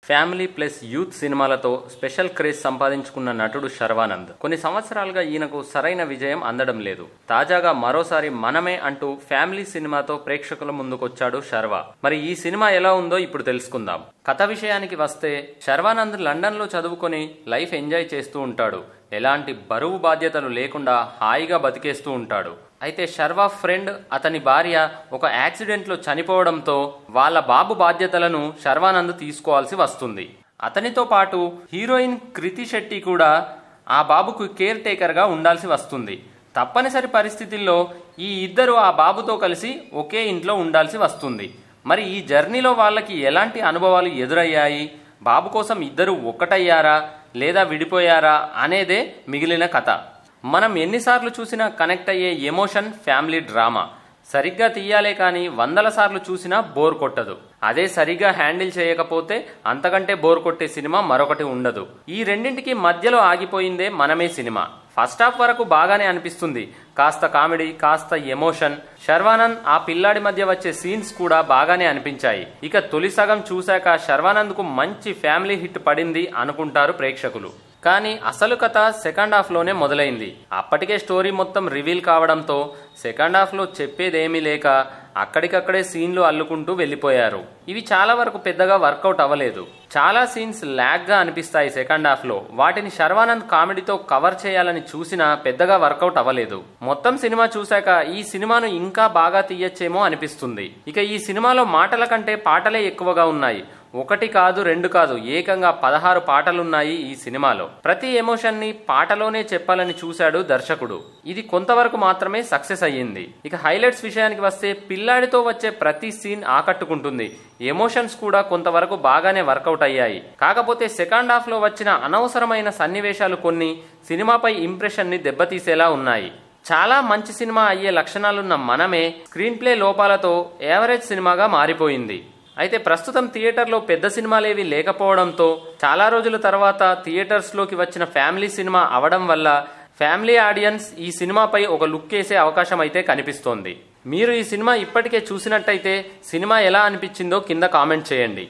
Family plus youth సినిమాలతో special craze సంపాదించుకున్న నటుడు శర్వానంద్ కొన్ని సంవత్సరాలుగా ఈయనకు సరైన విజయం అందడం లేదు. తాజాగా మరోసారి మనమే అంటూ ఫ్యామిలీ సినిమాతో ప్రేక్షకుల ముందుకొచ్చాడు శర్వా. మరి ఈ సినిమా ఎలా ఉందో ఇప్పుడు తెలుసుకుందాం. కథ విషయానికి వస్తే శర్వానంద్ లండన్ లో చదువుకొని లైఫ్ ఎంజాయ్ చేస్తూ ఉంటాడు. ఎలాంటి బరువు బాధ్యతలు లేకుండా హాయిగా బతికేస్తూ ఉంటాడు. అయితే శర్వా ఫ్రెండ్ అతని భార్య ఒక యాక్సిడెంట్లో చనిపోవడంతో వాళ్ళ బాబు బాధ్యతలను శర్వానంద్ తీసుకోవాల్సి వస్తుంది. అతనితో పాటు హీరోయిన్ కృతి శెట్టి కూడా ఆ బాబుకు కేర్ టేకర్గా ఉండాల్సి వస్తుంది. తప్పనిసరి పరిస్థితుల్లో ఈ ఇద్దరు ఆ బాబుతో కలిసి ఒకే ఇంట్లో ఉండాల్సి వస్తుంది. మరి ఈ జర్నీలో వాళ్ళకి ఎలాంటి అనుభవాలు ఎదురయ్యాయి, బాబు కోసం ఇద్దరు ఒక్కటయ్యారా లేదా విడిపోయారా అనేదే మిగిలిన కథ. మనం ఎన్నిసార్లు చూసినా కనెక్ట్ అయ్యే ఎమోషన్ ఫ్యామిలీ డ్రామా. సరిగ్గా తీయాలే కానీ 100 సార్లు చూసినా బోర్ కొట్టదు. అదే సరిగ్గా హ్యాండిల్ చేయకపోతే అంతకంటే బోర్ కొట్టే సినిమా మరొకటి ఉండదు. ఈ రెండింటికి మధ్యలో ఆగిపోయిందే మనమే సినిమా. ఫస్ట్ హాఫ్ వరకు బాగానే అనిపిస్తుంది. కాస్త కామెడీ, కాస్త ఎమోషన్. శర్వానంద్ ఆ పిల్లాడి మధ్య వచ్చే సీన్స్ కూడా బాగానే అనిపించాయి. ఇక తొలి సగం చూశాక శర్వానంద్ కు మంచి ఫ్యామిలీ హిట్ పడింది అనుకుంటారు ప్రేక్షకులు. కానీ అసలు కథ సెకండ్ హాఫ్ లోనే మొదలైంది. అప్పటికే స్టోరీ మొత్తం రివీల్ కావడంతో సెకండ్ హాఫ్ లో చెప్పేదేమీ లేక అక్కడికక్కడే సీన్లు అల్లుకుంటూ వెళ్లిపోయారు. ఇవి చాలా వరకు పెద్దగా వర్కౌట్ అవ్వలేదు. చాలా సీన్స్ ల్యాగ్ గా అనిపిస్తాయి సెకండ్ హాఫ్ లో. వాటిని శర్వానంద్ కామెడీతో కవర్ చేయాలని చూసినా పెద్దగా వర్కౌట్ అవ్వలేదు. మొత్తం సినిమా చూశాక ఈ సినిమాను ఇంకా బాగా తీయచ్చేమో అనిపిస్తుంది. ఇక ఈ సినిమాలో మాటల కంటే పాటలే ఎక్కువగా ఉన్నాయి. 1 కాదు 2 కాదు, ఏకంగా 16 పాటలున్నాయి ఈ సినిమాలో. ప్రతి ఎమోషన్ ని పాటలోనే చెప్పాలని చూశాడు దర్శకుడు. ఇది కొంతవరకు మాత్రమే సక్సెస్ అయ్యింది. ఇక హైలైట్స్ విషయానికి వస్తే పిల్లాడితో వచ్చే ప్రతి సీన్ ఆకట్టుకుంటుంది. ఎమోషన్స్ కూడా కొంతవరకు బాగానే వర్కౌట్ అయ్యాయి. కాకపోతే సెకండ్ హాఫ్ లో వచ్చిన అనవసరమైన సన్నివేశాలు కొన్ని సినిమాపై ఇంప్రెషన్ ని దెబ్బతీసేలా ఉన్నాయి. చాలా మంచి సినిమా అయ్యే లక్షణాలున్న మనమే స్క్రీన్ ప్లే లోపాలతో యావరేజ్ సినిమాగా మారిపోయింది. అయితే ప్రస్తుతం థియేటర్లో పెద్ద సినిమాలేవి లేకపోవడంతో చాలా రోజుల తర్వాత థియేటర్స్లోకి వచ్చిన ఫ్యామిలీ సినిమా అవడం వల్ల ఫ్యామిలీ ఆడియన్స్ ఈ సినిమాపై ఒక లుక్ వేసే అవకాశం అయితే కనిపిస్తోంది. మీరు ఈ సినిమా ఇప్పటికే చూసినట్టయితే సినిమా ఎలా అనిపించిందో కింద కామెంట్ చేయండి.